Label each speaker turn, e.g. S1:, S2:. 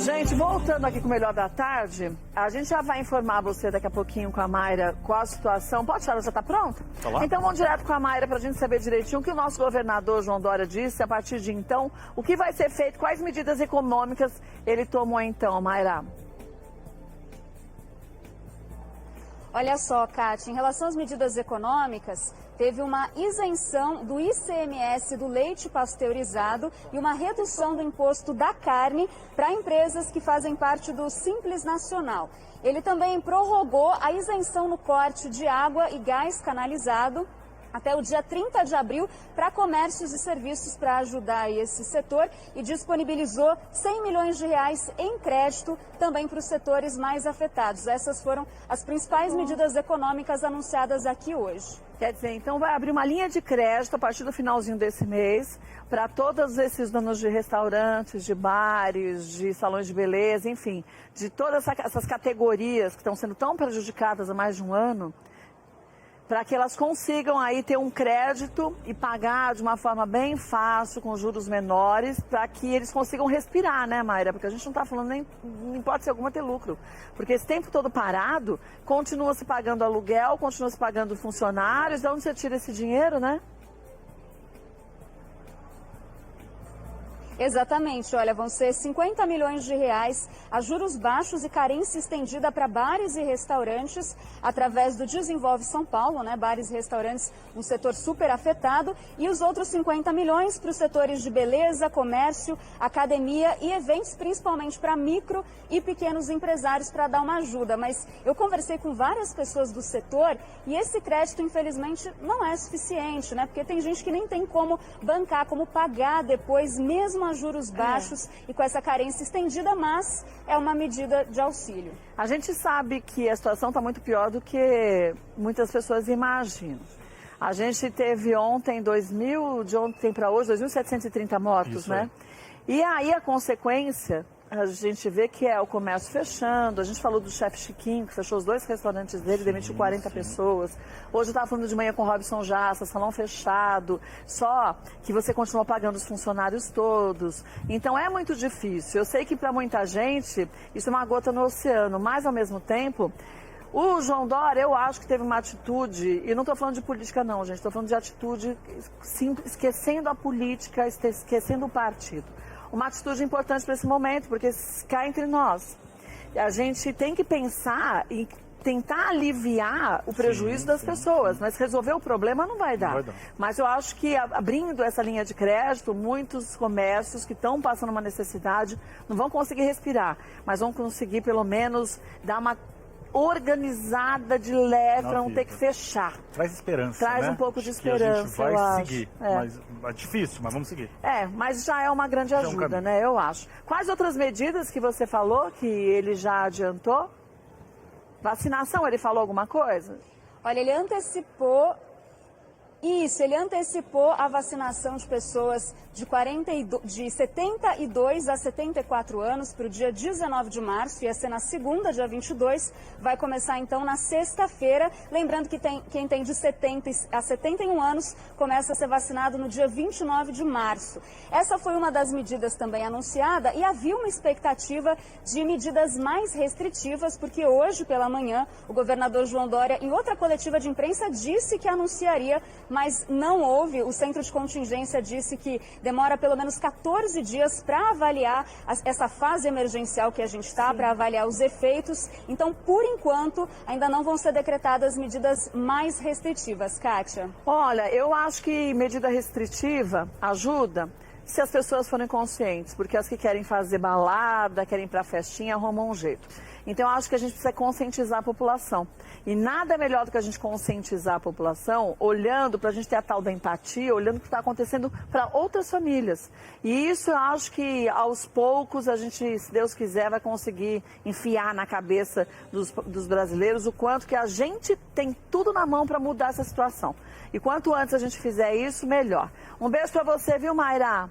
S1: Gente, voltando aqui com o Melhor da Tarde, a gente já vai informar você daqui a pouquinho com a Mayra qual a situação. Pode falar, já está pronta?
S2: Tá lá.
S1: Então vamos direto com a Mayra para a gente saber direitinho o que o nosso governador João Dória disse. A partir de então, o que vai ser feito, quais medidas econômicas ele tomou então, Mayra?
S3: Olha só, Kátia, em relação às medidas econômicas, teve uma isenção do ICMS do leite pasteurizado e uma redução do imposto da carne para empresas que fazem parte do Simples Nacional. Ele também prorrogou a isenção no corte de água e gás canalizado até o dia 30 de abril para comércios e serviços para ajudar esse setor e disponibilizou 100 milhões de reais em crédito também para os setores mais afetados. Essas foram as principais medidas econômicas anunciadas aqui hoje.
S1: Quer dizer, então vai abrir uma linha de crédito a partir do finalzinho desse mês para todos esses donos de restaurantes, de bares, de salões de beleza, enfim, de todas essas categorias que estão sendo tão prejudicadas há mais de um ano, para que elas consigam aí ter um crédito e pagar de uma forma bem fácil, com juros menores, para que eles consigam respirar, né, Mayra? Porque a gente não está falando nem, em hipótese alguma, ter lucro. Porque esse tempo todo parado, continua se pagando aluguel, continua se pagando funcionários, de onde você tira esse dinheiro, né?
S3: Exatamente, olha, vão ser 50 milhões de reais a juros baixos e carência estendida para bares e restaurantes através do Desenvolve São Paulo, né? Bares e restaurantes, um setor super afetado, e os outros 50 milhões para os setores de beleza, comércio, academia e eventos, principalmente para micro e pequenos empresários, para dar uma ajuda. Mas eu conversei com várias pessoas do setor e esse crédito, infelizmente, não é suficiente, né? Porque tem gente que nem tem como bancar, como pagar depois, mesmo a juros baixos e com essa carência estendida, mas é uma medida de auxílio.
S1: A gente sabe que a situação está muito pior do que muitas pessoas imaginam. A gente teve ontem, de ontem para hoje, 2.730 mortos,
S2: Isso,
S1: né? E aí a consequência, a gente vê que é o comércio fechando. A gente falou do chefe Chiquinho, que fechou os 2 restaurantes dele, demitiu 40 pessoas. Hoje eu estava falando de manhã com o Robson Jassa, salão fechado, só que você continua pagando os funcionários todos. Então é muito difícil. Eu sei que para muita gente isso é uma gota no oceano, mas ao mesmo tempo, o João Dória, eu acho que teve uma atitude, e não estou falando de política não, gente, estou falando de atitude, sim, esquecendo a política, esquecendo o partido. Uma atitude importante para esse momento, porque cá entre nós, a gente tem que pensar em tentar aliviar o prejuízo das pessoas, mas resolver o problema não vai dar.
S2: Não vai dar.
S1: Mas eu acho que abrindo essa linha de crédito, muitos comércios que estão passando uma necessidade não vão conseguir respirar, mas vão conseguir pelo menos dar uma organizada de leve para não ter que fechar.
S2: Traz esperança,
S1: Traz
S2: né?
S1: um pouco de
S2: Que a
S1: esperança,
S2: gente vai
S1: eu acho.
S2: seguir,
S1: É.
S2: mas é difícil, mas vamos seguir.
S1: É, mas já é uma grande ajuda,
S2: caminho.
S1: né? Eu acho. Quais outras medidas que você falou que ele já adiantou? Vacinação, ele falou alguma coisa?
S3: Olha, ele antecipou a vacinação de pessoas de 72 a 74 anos para o dia 19 de março, ia ser na segunda, dia 22, vai começar então na sexta-feira. Lembrando que quem tem de 70 a 71 anos começa a ser vacinado no dia 29 de março. Essa foi uma das medidas também anunciada e havia uma expectativa de medidas mais restritivas, porque hoje pela manhã o governador João Dória, em outra coletiva de imprensa, disse que anunciaria, mas não houve. O centro de contingência disse que demora pelo menos 14 dias para avaliar essa fase emergencial que a gente está, para avaliar os efeitos. Então, por enquanto, ainda não vão ser decretadas medidas mais restritivas. Kátia?
S1: Olha, eu acho que medida restritiva ajuda se as pessoas forem conscientes, porque as que querem fazer balada, querem ir para festinha, arrumam um jeito. Então, eu acho que a gente precisa conscientizar a população. E nada melhor do que a gente conscientizar a população, olhando para a gente ter a tal da empatia, olhando o que está acontecendo para outras famílias. E isso eu acho que, aos poucos, a gente, se Deus quiser, vai conseguir enfiar na cabeça dos brasileiros o quanto que a gente tem tudo na mão para mudar essa situação. E quanto antes a gente fizer isso, melhor. Um beijo para você, viu, Mayra?